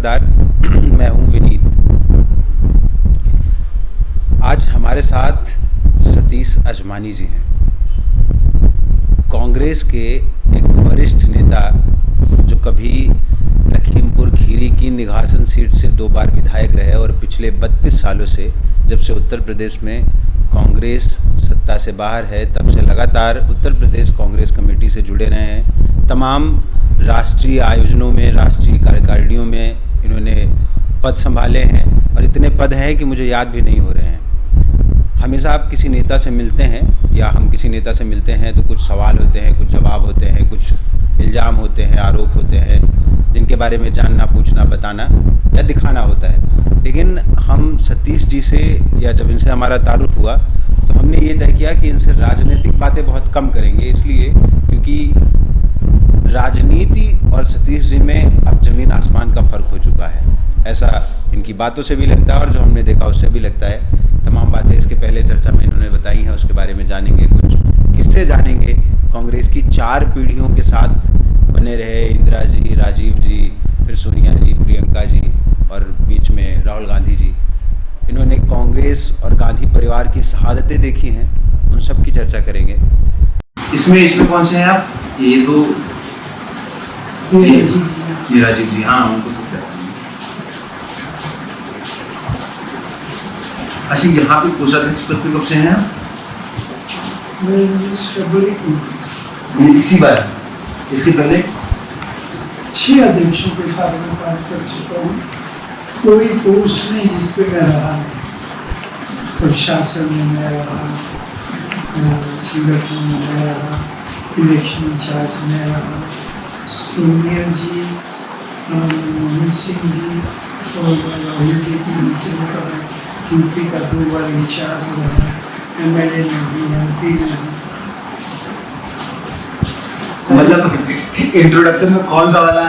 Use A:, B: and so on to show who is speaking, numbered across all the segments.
A: नमस्कार। मैं हूं विनीत। आज हमारे साथ सतीश अजमानी जी हैं, कांग्रेस के एक वरिष्ठ नेता जो कभी लखीमपुर खीरी की निघासन सीट से 2 बार विधायक रहे और पिछले 32 सालों से, जब से उत्तर प्रदेश में कांग्रेस सत्ता से बाहर है, तब से लगातार उत्तर प्रदेश कांग्रेस कमेटी से जुड़े रहे हैं। तमाम राष्ट्रीय आयोजनों में, राष्ट्रीय कार्यकारिणियों में इन्होंने पद संभाले हैं और इतने पद हैं कि मुझे याद भी नहीं हो रहे हैं। हमेशा आप किसी नेता से मिलते हैं या हम किसी नेता से मिलते हैं तो कुछ सवाल होते हैं, कुछ जवाब होते हैं, कुछ इल्ज़ाम होते हैं, आरोप होते हैं, जिनके बारे में जानना, पूछना, बताना या दिखाना होता है। लेकिन हम सतीश जी से, या जब इनसे हमारा तारुफ हुआ तो हमने ये तय किया कि इनसे राजनीतिक बातें बहुत कम करेंगे, इसलिए क्योंकि राजनीति और सतीश जी में अब ज़मीन आसमान का फ़र्क हो चुका है। ऐसा इनकी बातों से भी लगता है और जो हमने देखा उससे भी लगता है। तमाम बातें इसके पहले चर्चा में इन्होंने बताई हैं, उसके बारे में जानेंगे, कुछ किस्से जानेंगे। कांग्रेस की 4 पीढ़ियों के साथ बने रहे, इंदिरा जी, राजीव जी, फिर सोनिया जी, प्रियंका जी और बीच में राहुल गांधी जी। इन्होंने कांग्रेस और गांधी परिवार की शहादतें देखी हैं, उन सब की चर्चा करेंगे। इसमें कौन से हैं आप? ये दो, ये राजीव जी, हाँ उनको सकते हैं। अच्छा, यहाँ पे कोषाध्यक्ष पद पे कब से हैं आप? इसी बार, इसके पहले
B: 6 अध्यक्षों के साथ मैं कार्य कर चुका हूँ। कोई पोस्ट नहीं जिस पे मैं रहा, प्रशासन में मैं रहा, संगठन में मैं रहा, इलेक्शन इंचार्ज में रहा। सोनिया जी, मनमोहन सिंह जी और राहुल जी की मीटिंग का यूपी का 2 बार इंचार्ज रहा, MLA में भी, MP में भी।
A: मतलब इंट्रोडक्शन में कौन सा वाला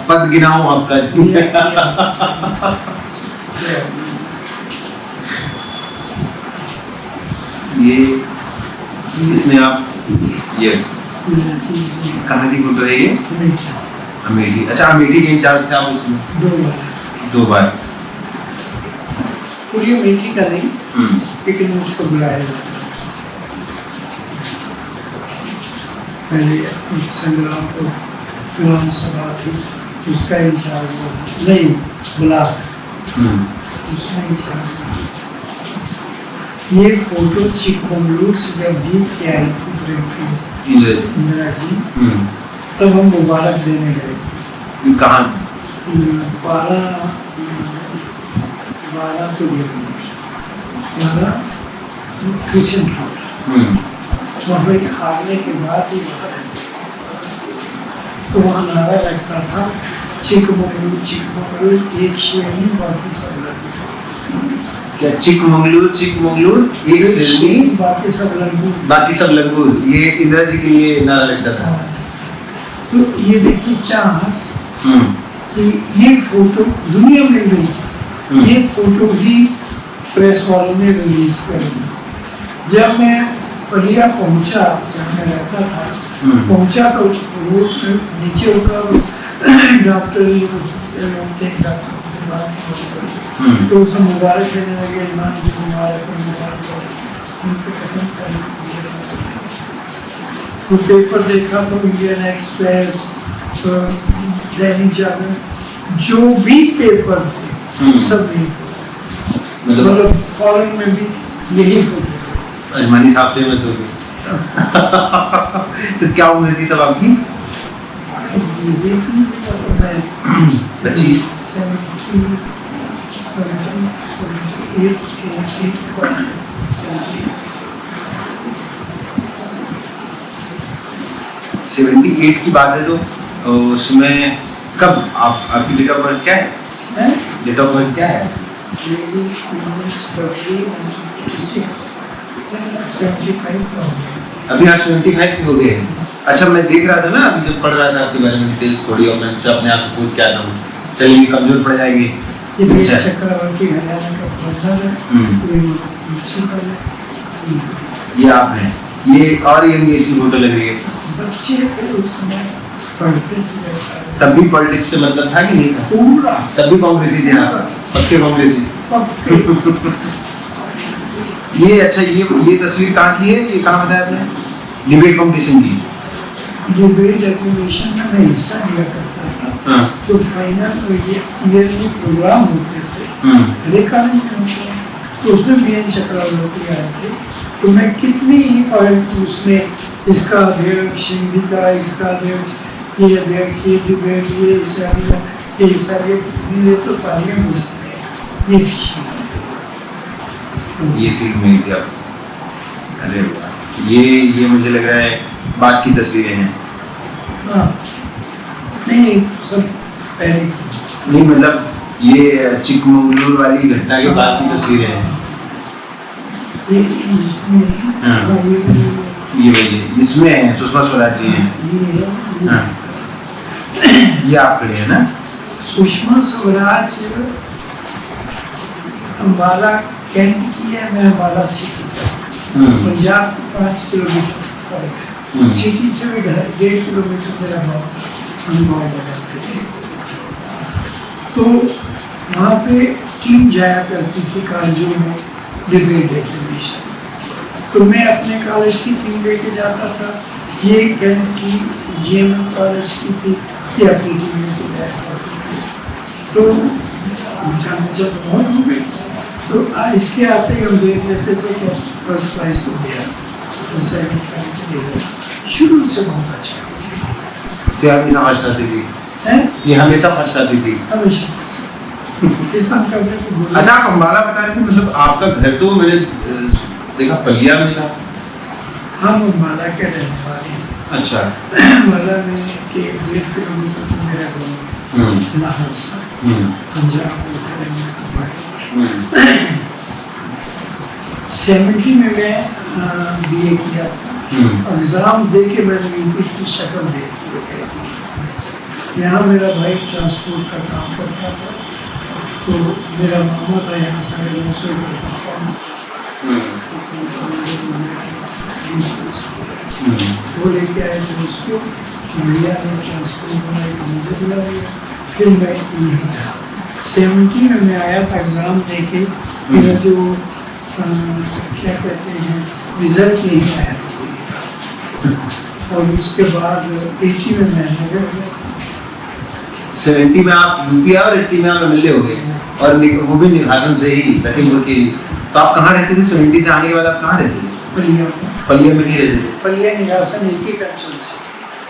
A: पद गिनाऊं आपका? ये इसमें आप ये कहाँ की फोटो है? ये अमेठी। अच्छा, अमेठी के इंचार्ज से आप उसमें 2 बार
B: पूरी अमेठी का नहीं, लेकिन उसको बुलाया जाता। पहले संग्रामपुर विधानसभा थी, उसका इंचार्ज नहीं ब्लॉक, उसका इंचार्ज। ये फोटो चिकमंगलुरु से जब जीत के आई थी इंदिरा जी, तब हम मुबारक देने गए।
A: कहाँ?
B: 12 तो क्रिश्चियन वहाँ हारने के बाद ही तो वहाँ नारा लगता था, चिकमंगलुरु चिकमंगलुरु एक श्रेणी बाकी सब लंगूर।
A: क्या चिकमंगलुरु चिकमंगलुरु एक श्रेणी
B: बाकी सब लंगूर?
A: बाकी सब लंगूर, ये इंदिरा जी के लिए नारा लगता था।
B: तो ये देखिए चांस कि ये फोटो दुनिया में नहीं, ये फोटो ही प्रेस वालों ने रिलीज कर दी। जब मैं परिया पहुंचा, जहाँ मैं रहता था, पहुंचा तो रोड नीचे उतरा, डॉक्टर तो उसे मुबारक देने लगे, ईमान जी मुबारक। तो पेपर देखा तो इंडियन एक्सप्रेस, दैनिक जागरण, जो भी पेपर थे सब मतलब फॉरेन में भी यही फोटो।
A: अजमानी साहब फेमस हो गए। तो क्या उम्र थी तब आपकी? 25। 78 की बात है तो उसमें कब आपकी डेट ऑफ बर्थ क्या है? डेट ऑफ बर्थ क्या है?
B: 75
A: अभी आप 75 की हो गए हैं। अच्छा, मैं देख रहा था ना अभी जब पढ़ रहा था आपके बारे में डिटेल्स थोड़ी, और मैं अपने आप से पूछ के आता हूँ, चलिए कमजोर पड़ जाएगी। ये आप हैं, ये और ये इसकी फोटो लग रही है।
B: बच्चे थे उस समय, पढ़ते थे।
A: तब भी पॉलिटिक्स से मतलब था कि नहीं था?
B: पूरा
A: तब भी कांग्रेसी थे आप? पक्के कांग्रेसी।
B: पक्के।
A: ये अच्छा, ये तस्वीर कहाँ की है? ये कहाँ बताया आपने? डिबेट कंपटीशन की।
B: डिबेट एग्जीबिशन में मैं हिस्सा लिया करता था।
A: हाँ।
B: तो फाइनल ये प्रोग्राम होते थे, रेखानी होते, तो उसमें बीएन चक्रवर्ती आए थे। तो मैं कितनी ही पॉइंट उसमें, इसका अध्यक्ष, हिंदी का इसका अध्यक्ष, ये अध्यक्ष, ये डिबेट, ये सारे तो तालियां बजती हैं।
A: ये सीट मिली थी आपको? अरे वाह, ये मुझे लग रहा है बाद की तस्वीरें हैं।
B: हाँ, नहीं सब पहले
A: नहीं, मतलब ये चिकमंगलुरु वाली घटना के बाद की तस्वीरें हैं।
B: ये इसमें
A: हाँ। ये वही है, इसमें है सुषमा स्वराज जी हैं।
B: ये
A: हाँ। ये आप खड़े हैं ना?
B: सुषमा स्वराज अम्बाला कैंट की है, मैं अम्बाला सिटी का। पंजाब 5 किलोमीटर फर्क है। सिटी से भी 1.5 किलोमीटर मेरा अनुभव लगा। तो वहाँ पे टीम जाया करती थी कांजूर में डिबेट एग्जीबिशन। तो मैं अपने कॉलेज की टीम लेके जाता था, ये कैंट की जीएमएम कॉलेज की थी, ये अपनी टीम लेके जाया करती थी। तो जब बहुत हो गई तो इसके आते ही हम देख लेते थे कि फर्स्ट प्राइज तो दिया, तो सेकंड प्राइज दिया। शुरू से बहुत अच्छा।
A: तो हमेशा फर्स्ट आती थी? ये हमेशा फर्स्ट आती थी?
B: हमेशा। इस बात का मैं
A: अच्छा, आप अम्बाला बता रहे थे, मतलब आपका घर तो मैंने देखा पलिया में था।
B: हम अम्बाला के रहने वाले हैं।
A: अच्छा।
B: अम्बाला में के 1.5 किलोमीटर तो मेरा गाँव है, लाहौर से, पंजाब में। 70 में मैं बीए किया था। एग्जाम दे के मैंने यूपी की शक्ल देखी है कैसी। यहाँ मेरा भाई ट्रांसपोर्ट का काम करता था, तो मेरा मामा था यहाँ साढ़े 900 वो लेके आए थे उसको, भैया ने ट्रांसपोर्ट बनाई, मुझे बुला लिया, फिर मैं यहीं था। 70 में मैं आया था एग्ज़ाम दे के, मेरा जो क्या कहते हैं रिजल्ट नहीं आया, और उसके बाद 80 में मैं नगर गया।
A: 70 में आप यूपी और 80 में आप एमएलए हो गए, और वो भी निघासन से ही, लखीमपुर की। तो आप कहाँ रहते थे 70 से आने के बाद? आप कहाँ रहते थे?
B: पलिया।
A: पलिया में नहीं रहते थे?
B: पलिया निघासन एक ही कंचन से।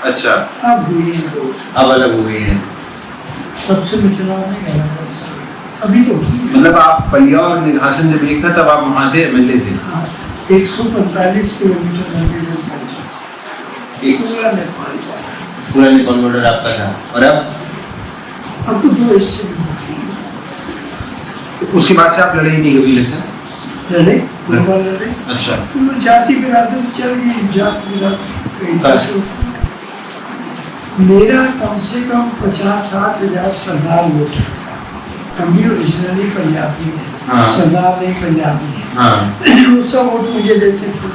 A: अच्छा।
B: अब हुई है दो,
A: अब अलग हो गई हैं।
B: तब से मैं चुनाव नहीं लड़ा, अभी तो
A: मतलब आप पलिया और निघासन जब एक था तब आप वहाँ से एमएलए थे?
B: 145 किलोमीटर पूरा नेपाल का,
A: पूरा नेपाल बॉर्डर आपका था। और
B: अब तो 2 हिस्से में
A: उसके बाद से आप लड़े ही नहीं कभी इलेक्शन?
B: लड़े।
A: अच्छा।
B: तो जाति बिरादरी चल गई, जाति बिरादरी। मेरा कम से कम 50-60 हज़ार सरदार वोटर था। हम भी ओरिजिनली पंजाबी हैं।
A: हाँ।
B: सरदार नहीं पंजाबी है।
A: हाँ।
B: वो सब वोट मुझे देते थे।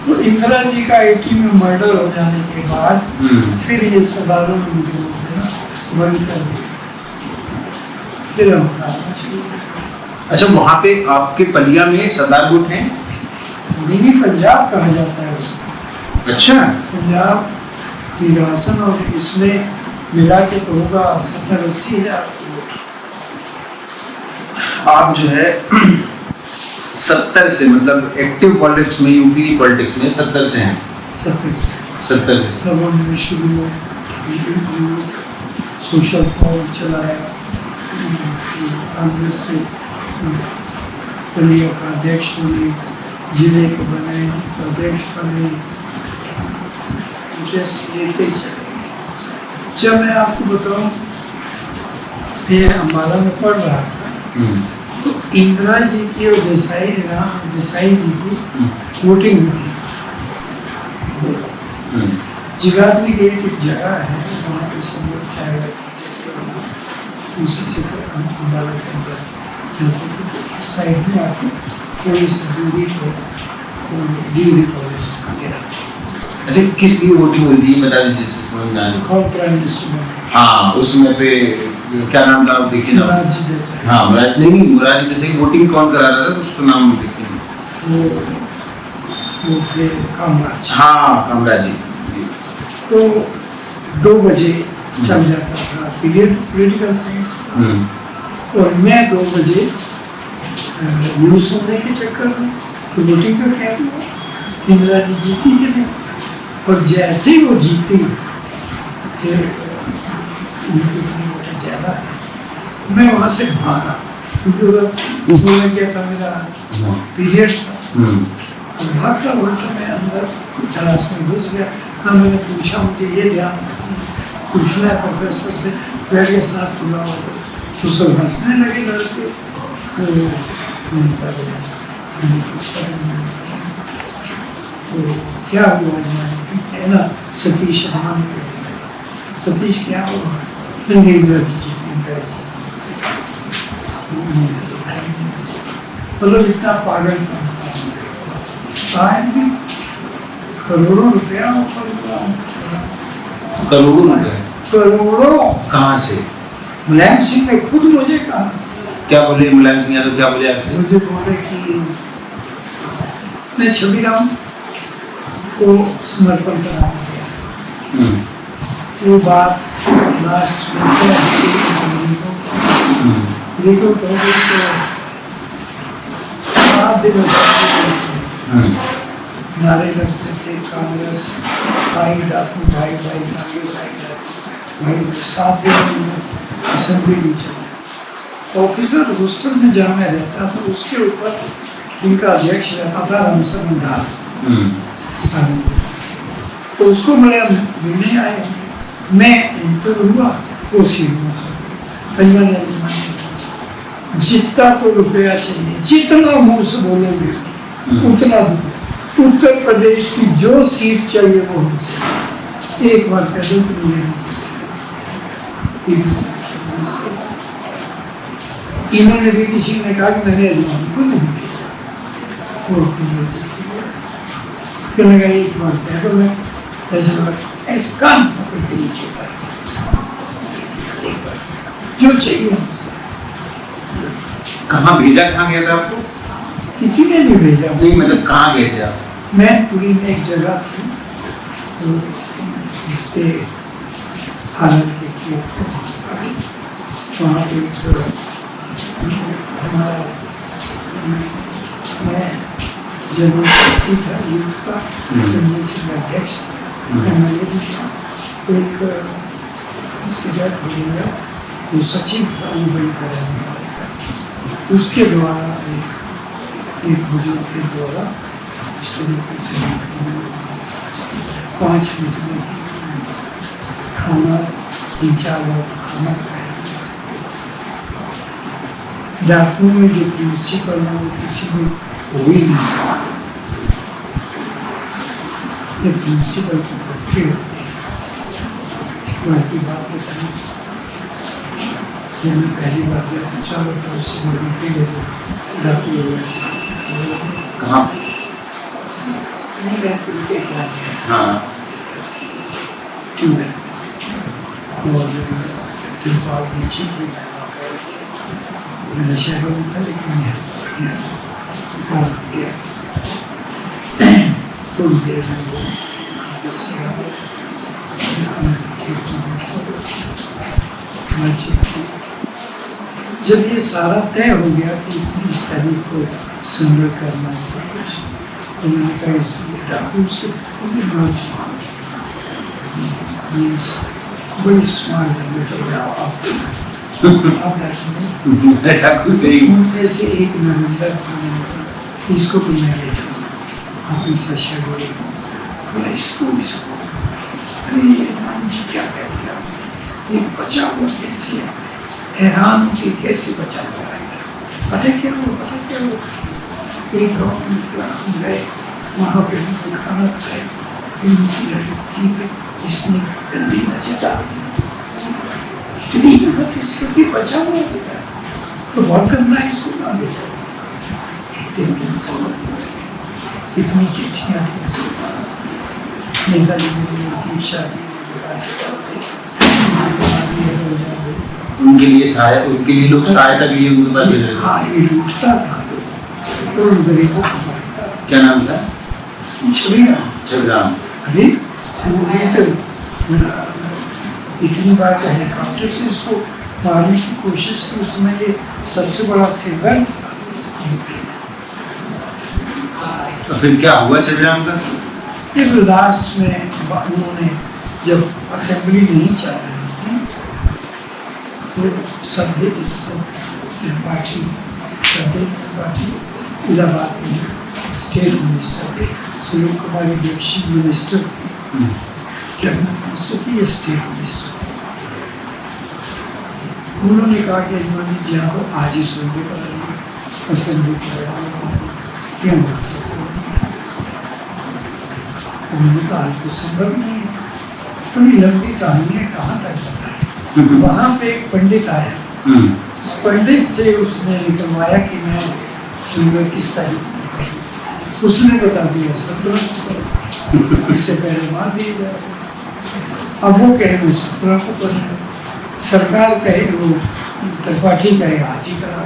B: तो इंदिरा जी का 80 में मर्डर हो जाने के बाद फिर ये सरदारों ने मुझे वोट देना बंद कर दिया। फिर हम खाना शुरू।
A: अच्छा, वहाँ पे आपके पलिया में सरदार वोट हैं?
B: मिनी पंजाब कहा जाता है उसको।
A: अच्छा।
B: पंजाब निघासन और इसमें मिला के तो होगा 70-80 हज़ार वोट।
A: आप जो है 70 से, मतलब एक्टिव पॉलिटिक्स में, यूपी की पॉलिटिक्स में 70 से हैं? 70 से।
B: सब में शुरू सोशल फॉर्म चलाया, कांग्रेस से पलिया का अध्यक्ष बने, जिले के बने, अध्यक्ष बने, लेते चले। जब मैं आपको बताऊं, मैं अम्बाला में पढ़ रहा था, तो इंदिरा जी की और देसाई जी की वोटिंग हुई। जगाधरी गेट एक जगह है, वहाँ पे सब लोग चाय उसी से अम्बाला के अंदर साइड में आके थोड़ी सी दूरी पर डिग्री कॉलेज गया।
A: अच्छा, किस लिए वोटिंग हुई थी बता दीजिए, समझ में आए।
B: कौन प्राइम मिनिस्टर बने?
A: हाँ, उस समय पे क्या नाम था, आप देखिए ना।
B: मुरारजी देसाई।
A: हाँ, नहीं, मुरारजी देसाई वोटिंग कौन करा रहा था, तो उसका नाम देखिए।
B: वो थे कामराज।
A: हाँ, कामराज जी।
B: तो 2 बजे चल जाता था पीरियड पॉलिटिकल साइंस, और मैं 2 बजे न्यूज सुनने के चक्कर में तो वोटिंग का क्या हुआ, इंदिरा जी जीती कि नहीं। और जैसे ही वो जीती, उनकी वोटें ज़्यादा है, मैं वहाँ से भागा, क्योंकि वो लग गया था मेरा पीरियड था। भागता भागता मैं अंदर क्लास में घुस गया। हाँ, मैंने पूछा, मुझे ये ध्यान पूछना है प्रोफेसर से, बैठ के साथ खुला हुआ तो सब हंसने लगे लड़के। तो क्या हुआ है ना, सतीश हमान, सतीश क्या हुआ, मतलब इतना पागल शायद भी करोड़ों रुपया ऑफर हुआ।
A: करोड़ों रुपए?
B: करोड़ों।
A: कहाँ से?
B: मुलायम सिंह ने खुद मुझे कहा।
A: क्या बोले मुलायम सिंह यादव, क्या बोले आपसे?
B: मुझे बोले कि मैं छबीराम को समर्पण करा दिया। वो बात लास्ट में तो 7 दिन नारे लगते थे, कांग्रेस आई डाकू भाई भाई, कांग्रेस आई डाकू भाई। 7 दिन में असेंबली नहीं चला। ऑफिसर हॉस्टल में जहाँ मैं रहता था, उसके ऊपर इनका अध्यक्ष रहता था रामचरण दास साहब, तो उसको मिलने आए। मैं इंटर हुआ, वो जितना तो रुपया चाहिए, जितना मुंह से बोलोगे उतना दो। उत्तर प्रदेश की जो सीट चाहिए वो हमसे, एक बार कह दो तो इन्होंने बीपी सिंह ने कहा कि मैंने अजमान को नहीं भेजा, कहने लगा एक बार कह दो, मैं ऐसे कान पकड़ के नीचे जो चाहिए हमसे।
A: कहाँ भेजा, कहाँ गया था आपको?
B: किसी ने नहीं भेजा।
A: नहीं, मतलब कहाँ गए थे आप?
B: मैं पूरी में एक जगह थी, तो उसके हालत के वहाँ एक हमारा, मैं जनरल सेक्रेटरी था यूथ का, असेंबली से अध्यक्ष था, एमएलए भी था। एक उसके बाद वो सचिव था, वो बड़ी तरह उसके द्वारा एक बुजुर्ग के द्वारा इस तरीके से 5 मिनट में खाना 3-4 बार खाना खाया। डाकू में जो प्रिंसिपल है वो किसी में हो ही नहीं सकता। ये प्रिंसिपल को बच्चे होते हैं, बाकी बात बताइए। मैं पहली बार गया तो 4 होता, उससे बड़ी गए डाकू वैसे
A: कहाँ?
B: नहीं गए उनके क्या गया।
A: हाँ,
B: क्यों है और तिरपाल नीचे नशे का था, लेकिन थोड़ी देर में वो जब ये सारा तय हो गया कि इस तारीख को संग्रह करना सब कुछ, तो मैंने कहा इस डाकू से नौजवान मीन्स बड़ी स्मार्ट उनमें से एक नरेंद्र था, इसको तो मैं ले जाऊँगा अपनी सशा इसको अरे मान जी क्या कह दिया, ये बचा हुआ कैसे है, हैरान हो कि कैसे बचा हुआ रहेगा। पता क्या हुआ, एक गाँव में निकला, हम गए वहाँ पे हम खाना खाए, उनकी लड़की पे इसने गंदी नजर डाल दी, इसको बचा हुआ तो बहुत गंदा है, इसको ना देता। इतनी चिट्ठियाँ थी उसके पास, नेताजी की शादी
A: उनके लिए सहायता, उनके लिए लोग सहायता के लिए उनके पास भेज रहे थे।
B: हाँ, ये लूटता था लोग, तो उन गरीबों को मारता था।
A: क्या नाम था?
B: छविराम।
A: छविराम।
B: अरे वो इतनी बार हेलीकॉप्टर से इसको मारने की कोशिश की, उसमें ये सबसे बड़ा सिंगर।
A: तो फिर क्या हुआ छविराम का?
B: फिर लास्ट में उन्होंने जब असेंबली नहीं चल रही थी तो त्रिपाठी इलाहाबाद में स्टेट मिनिस्टर थे, सुनील कुमार दीक्षित मिनिस्टर थे, कैबिनेट मिनिस्टर थी या स्टेट मिनिस्टर थे। उन्होंने कहा कि अजमानी जी को आज ही सुनने पर आइए, असेंबली क्यों? उन्होंने कहा आज तो संभव नहीं है। थोड़ी लंबी कहानी है, कहाँ तक बताएं। वहाँ पे एक पंडित आया, उस पंडित से उसने निकलवाया कि मैं सुंदर किस तारीख, उसने बता दिया 17 इससे पहले मार दिया जाए। अब वो कहे मैं 17 को करूँ, सरकार कहे वो त्रिपाठी कहे आज ही करा,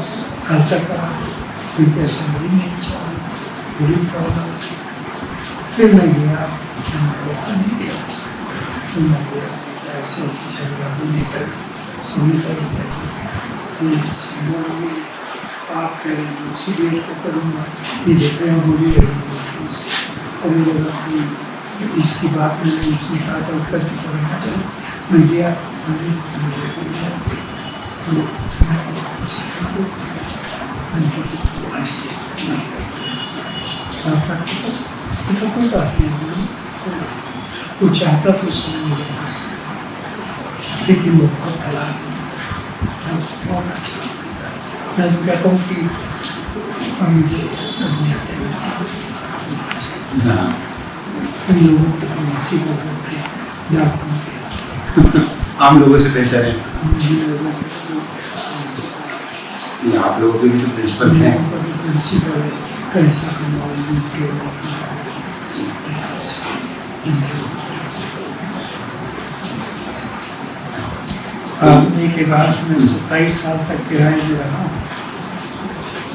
B: कल तक करा, क्योंकि असेंबली नहीं चाहिए, पूरी प्रॉब्लम। फिर मैं गया, नहीं किया, तो मैं गया ऐसे झगड़ा लेकर सुनी कर आप कह रहे हैं उसी डेट को करूँगा, ये देख रहे हैं बोली रही और इसकी बात मैंने उसने कहा था उत्तर की करूँगा। चलो मैं गया, कोई बात नहीं, वो चाहता तो उसने मेरे पास, लेकिन वो बहुत भला, बहुत अच्छा। मैं तो कहता हूँ कि मुझे सब लोगों को किसी को
A: आम लोगों से बेहतर है। आप लोगों के भी तो प्रिंसिपल हैं।
B: प्रिंसिपल कैसा आदमी के बाद में 27 साल तक किराए में रहा हूँ।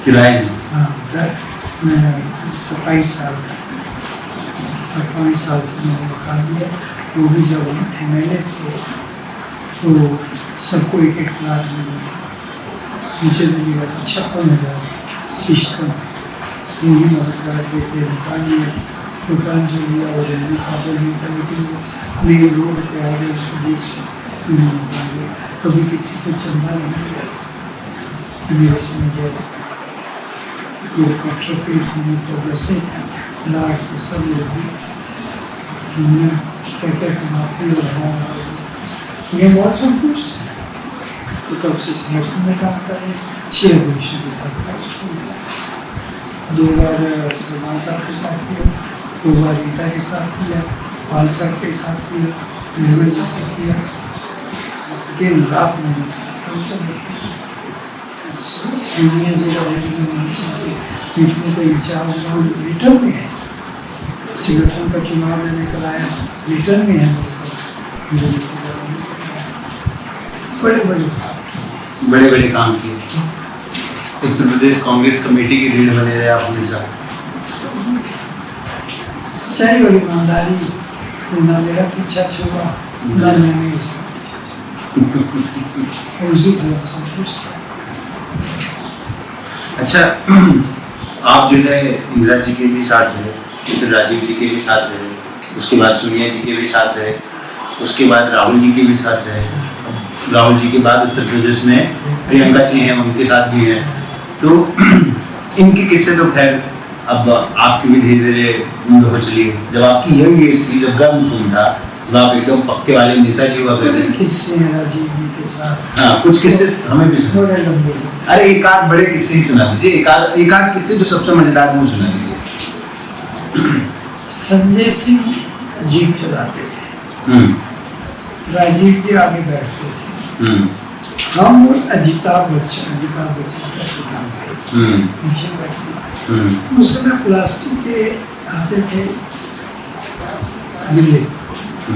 A: किराए में?
B: हाँ, मैं 27 साल तक, 5 साल से मैंने निकाल दिया। वो भी जब MLA थे तो सबको एक प्लाट मिला, मुझे मिलेगा 56,000 किस्त, यही मदद करा देते दुकान लिया, दुकान जो लिया वो रहने काबिल नहीं था, लेकिन वो मेन रोड पे आ गए सुबह से कभी किसी से चंदा नहीं लिया, मेरे से हेलीकॉप्टर के तो वैसे लाट तो सब लगी दुनिया क्या क्या कमाती रहा। ये बहुत संतुष्ट है, तो तब से संगठन में काम कर रहे 6 वर्षों के साथ 2 बार सलमान साहब के साथ किया, 2 बार गीता के साथ किया, पाल साहब के साथ किया, निर्मल जी से किया, 3 लाख में सोनिया जी का मीटिंग का इंचार्ज रिटर्न में है, संगठन का चुनाव मैंने कराया, रिटर्न में है। बड़े
A: बड़े काम किए। उत्तर प्रदेश कांग्रेस कमेटी की लीड बने रहे आप हमेशा।
B: सच्चाई और ईमानदारी ना मेरा पीछा छुआ ना मैंने उसका उसी से संतुष्ट।
A: अच्छा, आप जो है इंदिरा जी के भी साथ रहे, फिर राजीव जी के भी साथ रहे, उसके बाद सोनिया जी के भी साथ रहे, उसके बाद राहुल जी के भी साथ रहे, राहुल जी के बाद उत्तर प्रदेश में प्रियंका जी हैं, उनके साथ भी हैं। तो इनके किस्से तो खैर अब आपकी भी धीरे धीरे हो चली। जब आपकी यंग एज थी, जब गर्म खून था, जब आप एकदम पक्के वाले नेताजी हुआ करते थे।
B: किस्से राजीव जी के साथ?
A: हाँ, कुछ किस्से हमें भी सुना। अरे एक आध बड़े किस्से ही सुना दीजिए, एक आध किस्से जो सबसे मजेदार वो सुना दीजिए।
B: संजय सिंह जीप चलाते थे, राजीव जी आगे बैठते थे, हम अजिताभ बच्चन का पिता पीछे बैठते थे। उस समय प्लास्टिक के आते थे बिल्ली तो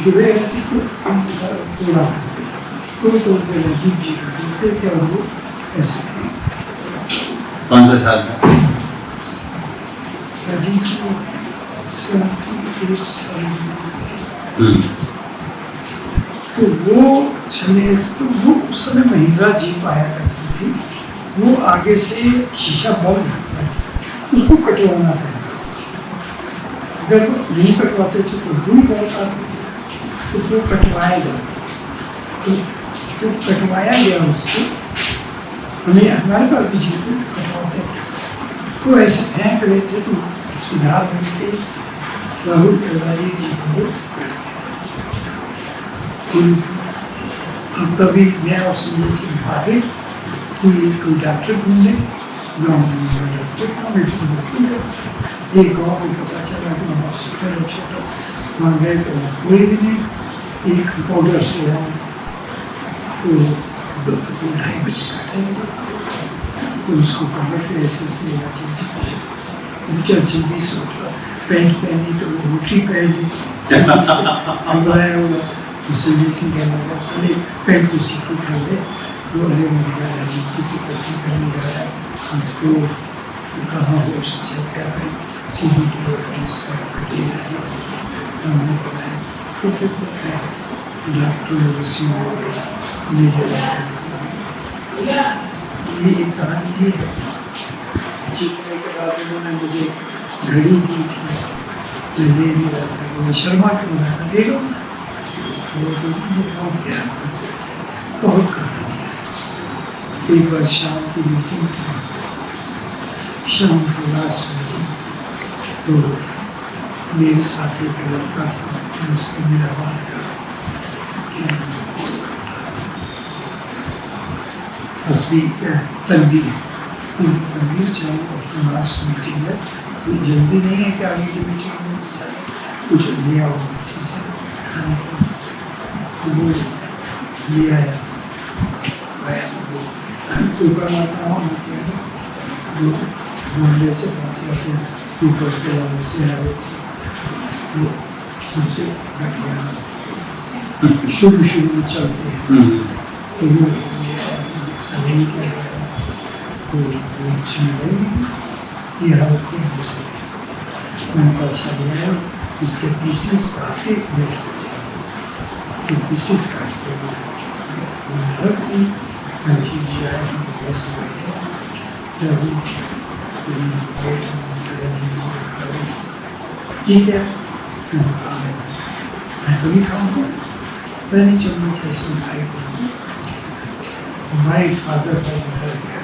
B: जुड़े रहते तो तोड़ा तोड़ के राजीव जी को देते थे और वो ऐसे
A: कौन सा साल था?
B: राजीव जी को 71 साल तो वो चले तो वो उस समय महिंद्रा जीप आया करती थी, वो आगे से शीशा बंद रहता है, उसको कटवाना पड़ता, अगर नहीं कटवाते थे तो धूल बहुत आती तो उसको कटवाया जाता, तो कटवाया गया उसको, हमें हमारे पास भी जीप कटवाते थे तो ऐसे फेंक रहे थे तो सुधार मिलते राहुल प्रभारी जी को तभी मैं और संजय सिंह भागे कोई डॉक्टर ढूंढे, गाँव में डॉक्टर एक गाँव में पता चला कि हॉस्पिटल है छोटा, वहाँ गए तो कोई भी नहीं, एक पाउडर से हम तो 2-2:30 बजे बैठे तो उसको पकड़ के ऐसे चल जल्दी से उठा, पैंट पहनी तो वो रोटी पहनी अंगलाया हुआ तो संजय सिंह कहने लगा साले पैंट तो सीखो कर ले, तो अरे मेरा राजीव जी की पट्टी करने जा रहा है उसको कहाँ हो सबसे क्या है सीधी की ओर उसका पट्टी राजीव जी हमने बनाया तो फिर डॉक्टर उसी में ये एक कहानी है। जीतने के बाद उन्होंने मुझे घड़ी दी थी, मैं ले नहीं रहा था, वो शर्मा के बनाना दे लो बहुत कहानी है। एक बार शाम की मीटिंग थी, शाम की लास्ट मीटिंग, तो मेरे साथ एक लड़का था, उसको मेरा बात का तनवीर चाहे और लास्ट मीटिंग है, कोई जल्दी नहीं है कि आगे की मीटिंग में कुछ लिया हो मीटिंग से खाने को, वो ले आया ऊपर बॉम्बे से पास ऊपर से वो सबसे घटिया शुरू में चलते हैं तो वो समय क्या तो ये हालत मैंने अच्छा लिया इसके पीसेस काट के तो पीसेस काट के ठीक है मैं कभी खाऊंगा पहले चम्मच ऐसे खाई हमारे फादर का घर गया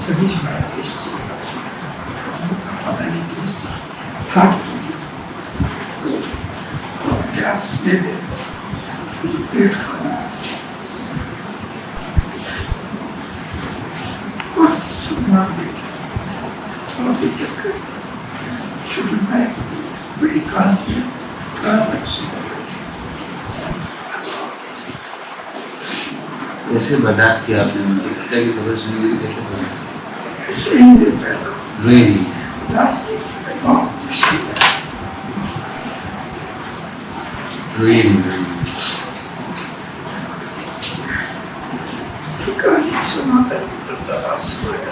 B: सभी बड़ा टेस्टी पता नहीं टेस्टी था गैस ले ले पेट खाना बस सुना दे और भी चक्कर शुरू में बड़ी कहानी
A: कैसे बर्दाश्त किया आपने पिता की खबर सुनी थी, कैसे बर्दाश्त
B: ऐसे ही देता है
A: रोए नहीं रोए नहीं
B: कहानी सुनाता है तब तक आप सुनाया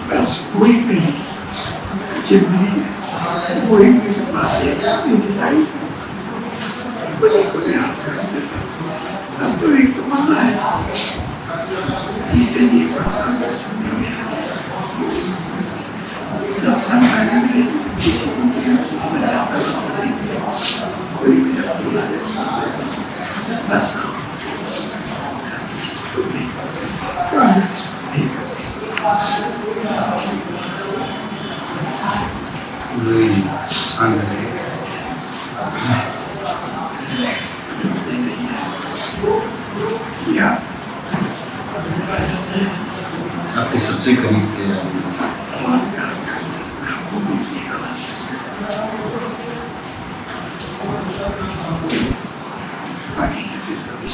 B: बस वही नहीं वही मेरी बात है मेरी लाइफ अब तो एक तमन्ना है ये दर्शन करने किसी कोई मेरा बोला बस
A: रोए नहीं आपके सबसे करीब के आदमी?
B: बहुत प्यार करते हैं, वो मिलने की वजह से। बाकी तो फिर कभी